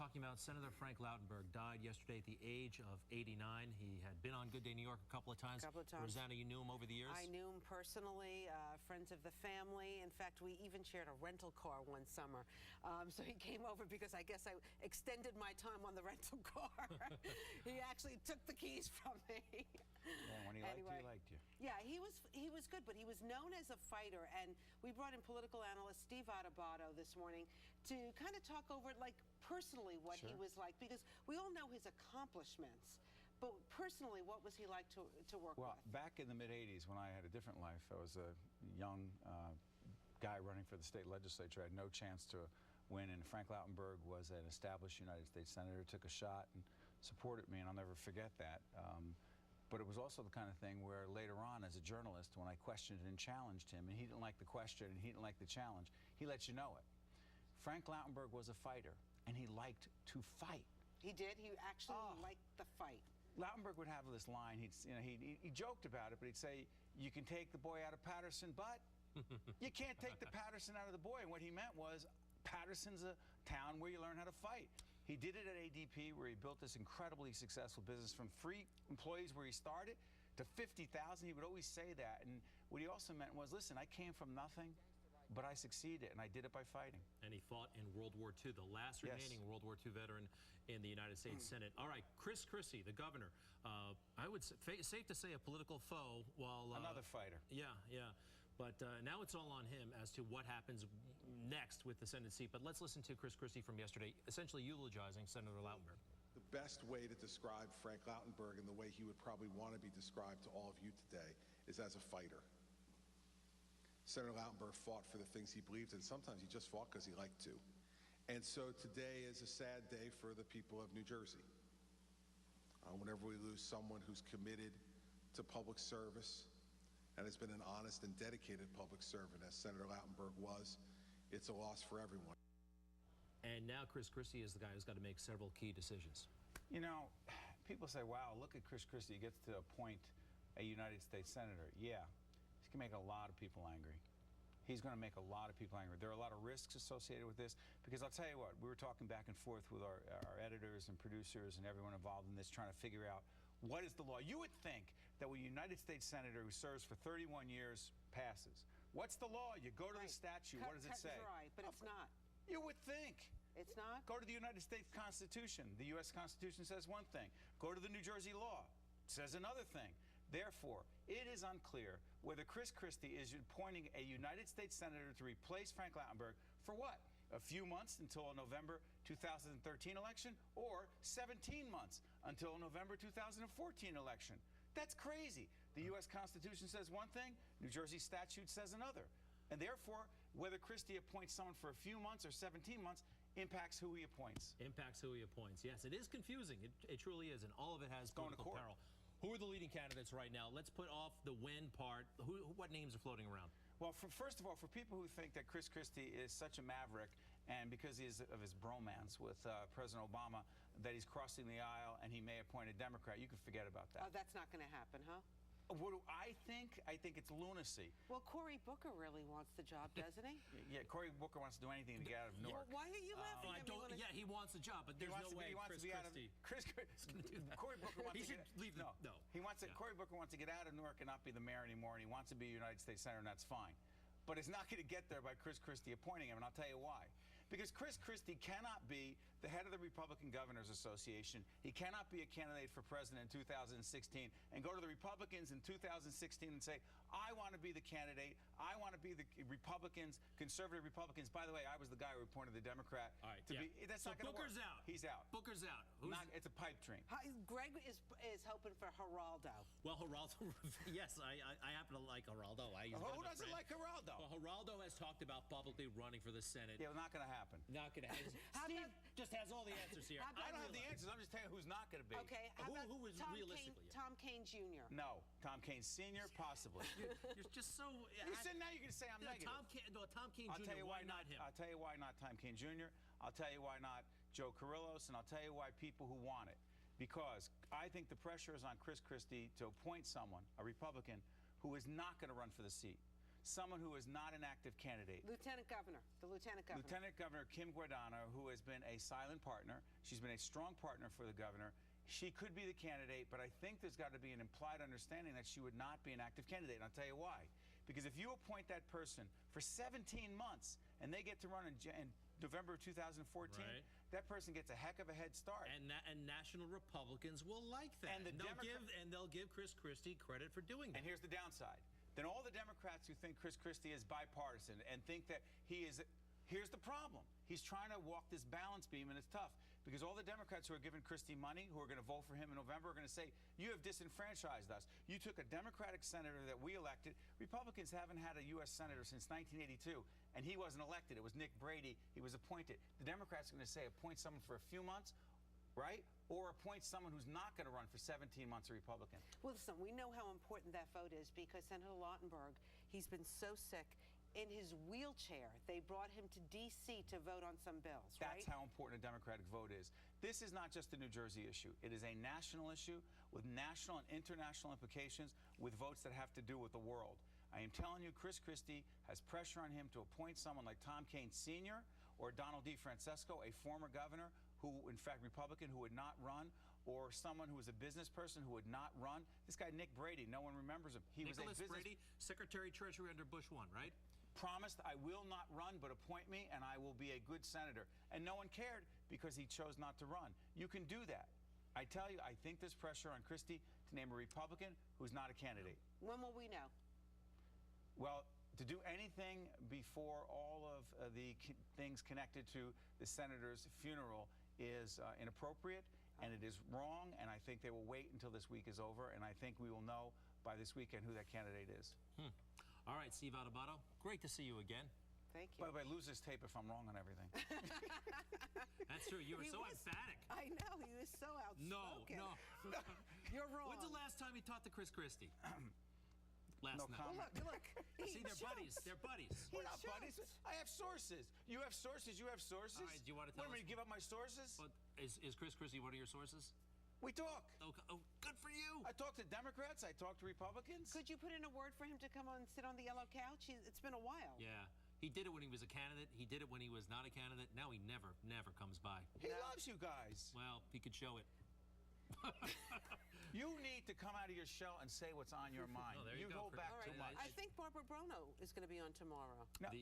talking about Senator Frank Lautenberg died yesterday at the age of 89. He had been on Good Day New York a couple of times. Rosanna, you knew him over the years? I knew him personally, friends of the family. In fact, we even shared a rental car one summer. So he came over because I guess I extended my time on the rental car. He actually took the keys from me. Yeah, when he liked you, he liked you. Yeah, he was good, but he was known as a fighter. And we brought in political analyst Steve Adubato this morning to kind of talk over, like, personally what he was like, because we all know his accomplishments, but personally, what was he like to work with? Well, back in the mid-'80s, when I had a different life, I was a young guy running for the state legislature. I had no chance to win, and Frank Lautenberg was an established United States Senator, took a shot and supported me, and I'll never forget that. But it was also the kind of thing where later on, as a journalist, when I questioned and challenged him, and he didn't like the question and he didn't like the challenge, he let you know it. Frank Lautenberg was a fighter, and he liked to fight. He did? He actually liked the fight. Lautenberg would have this line, he joked about it, but he'd say, you can take the boy out of Patterson, but you can't take the Patterson out of the boy. And what he meant was, Patterson's a town where you learn how to fight. He did it at ADP, where he built this incredibly successful business from 3 employees where he started to 50,000. He would always say that. And what he also meant was, listen, I came from nothing, but I succeeded, and I did it by fighting. And he fought in World War II, the last remaining World War II veteran in the United States Senate. All right, Chris Christie, the governor, I would say, safe to say a political foe. While another fighter. Yeah, yeah. But now it's all on him as to what happens next with the Senate seat. But let's listen to Chris Christie from yesterday, essentially eulogizing Senator Lautenberg. The best way to describe Frank Lautenberg, and the way he would probably want to be described to all of you today, is as a fighter. Senator Lautenberg fought for the things he believed in. Sometimes he just fought because he liked to. And so today is a sad day for the people of New Jersey. Whenever we lose someone who's committed to public service and has been an honest and dedicated public servant, as Senator Lautenberg was, it's a loss for everyone. And now Chris Christie is the guy who's got to make several key decisions. You know, people say, wow, look at Chris Christie. He gets to appoint a United States Senator. Yeah. He can make a lot of people angry. He's going to make a lot of people angry. There are a lot of risks associated with this, because I'll tell you what, we were talking back and forth with our editors and producers and everyone involved in this, trying to figure out what is the law. You would think that when a United States Senator who serves for 31 years passes, what's the law? You go to the statute. What does it say? Right, but it's not. You would think. It's not? Go to the United States Constitution. The U.S. Constitution says one thing. Go to the New Jersey law. It says another thing. Therefore, it is unclear whether Chris Christie is appointing a United States Senator to replace Frank Lautenberg for what? A few months until a November 2013 election, or 17 months until a November 2014 election. That's crazy. The U.S. Constitution says one thing, New Jersey statute says another. And therefore, whether Christie appoints someone for a few months or 17 months impacts who he appoints. Impacts who he appoints. Yes, it is confusing. It truly is, and all of it has political peril. Who are the leading candidates right now? Let's put off the win part. What names are floating around? Well, first of all, for people who think that Chris Christie is such a maverick, and because of his bromance with President Obama, that he's crossing the aisle and he may appoint a Democrat, you can forget about that. Oh, that's not going to happen, huh? What do I think? I think it's lunacy. Well, Cory Booker really wants the job, doesn't he? Yeah, Cory Booker wants to do anything to get out of Newark. Well, why are you laughing at me? Yeah, he wants the job, but there's no way Chris Christie is going to do that. Cory Booker wants he should leave. No. He wants to. Cory Booker wants to get out of Newark and not be the mayor anymore, and he wants to be a United States Senator, and that's fine. But it's not going to get there by Chris Christie appointing him, and I'll tell you why. Because Chris Christie cannot be the head of the Republican Governors Association. He cannot be a candidate for president in 2016 and go to the Republicans in 2016 and say, I want to be the candidate. I want to be the Republicans, conservative Republicans. By the way, I was the guy who appointed the Democrat to be. That's not going to work. Booker's out. He's out. Booker's out. It's a pipe dream. Greg is hoping for Geraldo. Well, Geraldo, yes, I happen to like Geraldo. Who doesn't like Geraldo? Well, Geraldo has talked about publicly running for the Senate. Yeah, well, not going to happen. Not going to happen. Steve just has all the answers here. I don't have the answers. I'm just telling you who's not going to be. Okay. Who is realistically? Tom Kean Jr. No. Tom Kean Sr., possibly. You're just so... You said now you're going to say I'm negative. Tom Kean Jr., why not him? I'll tell you why not Tom Kean Jr. I'll tell you why not Joe Carrillos, and I'll tell you why people who want it. Because I think the pressure is on Chris Christie to appoint someone, a Republican, who is not going to run for the seat. someone who is not an active candidate. Lieutenant Governor, the Lieutenant Governor. Lieutenant Governor Kim Guadagno, who has been a silent partner. She's been a strong partner for the governor. She could be the candidate, but I think there's got to be an implied understanding that she would not be an active candidate. And I'll tell you why. Because if you appoint that person for 17 months and they get to run in November of 2014, right, that person gets a heck of a head start. And national Republicans will like that. And they'll give Chris Christie credit for doing that. And here's the downside. Then all the Democrats who think Chris Christie is bipartisan and think that he is, here's the problem. He's trying to walk this balance beam, and it's tough. Because all the Democrats who are giving Christie money, who are going to vote for him in November, are going to say, you have disenfranchised us. You took a Democratic senator that we elected. Republicans haven't had a U.S. senator since 1982, and he wasn't elected. It was Nick Brady. He was appointed. The Democrats are going to say, appoint someone for a few months, right? Or appoint someone who's not going to run for 17 months, a Republican. Well, listen, we know how important that vote is because Senator Lautenberg, he's been so sick. In his wheelchair, they brought him to D.C. to vote on some bills, right? That's how important a Democratic vote is. This is not just a New Jersey issue. It is a national issue with national and international implications with votes that have to do with the world. I am telling you, Chris Christie has pressure on him to appoint someone like Tom Kean Sr. or Donald DeFrancesco, a former governor who, in fact, Republican, who would not run, or someone who was a business person who would not run. This guy, Nick Brady, no one remembers him. He Nicholas was a business... Brady, Secretary Treasury under Bush 1, right? Promised, I will not run, but appoint me, and I will be a good senator. And no one cared because he chose not to run. You can do that. I tell you, I think there's pressure on Christie to name a Republican who's not a candidate. When will we know? Well, to do anything before all of the things connected to the senator's funeral is inappropriate, and it is wrong, and I think they will wait until this week is over, and I think we will know by this weekend who that candidate is. All right, Steve Adubato, great to see you again. Thank you. By the way, lose this tape if I'm wrong on everything. That's true. You were so emphatic. I know. He was so outspoken. No. You're wrong. When's the last time you talked to Chris Christie? Last No night. comment. Well, look. See, they're buddies. They're buddies. We're not buddies. I have sources. You have sources. You have sources. All right, do you want to tell What, us? to give up my sources? But is Chris Christie one of your sources? We talk. Oh, good for you. I talk to Democrats. I talk to Republicans. Could you put in a word for him to come on and sit on the yellow couch? It's been a while. Yeah. He did it when he was a candidate. He did it when he was not a candidate. Now he never comes by. He loves you guys. Well, he could show it. You need to come out of your shell and say what's on your mind. Oh, there you go, hold Chris. back All right. too much. I think Barbara Brono is going to be on tomorrow. No.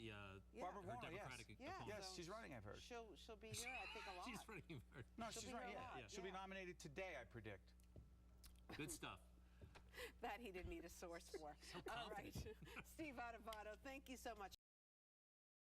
Barbara her Warner, Democratic Yeah. opponent. Yes, she's running, I've heard. She'll be here, I think, a lot. She's running. No, She'll she's be running. here a Yeah. lot, She'll be yeah. nominated today, I predict. Good stuff. That he didn't need a source for. All right. Steve Adubato, thank you so much.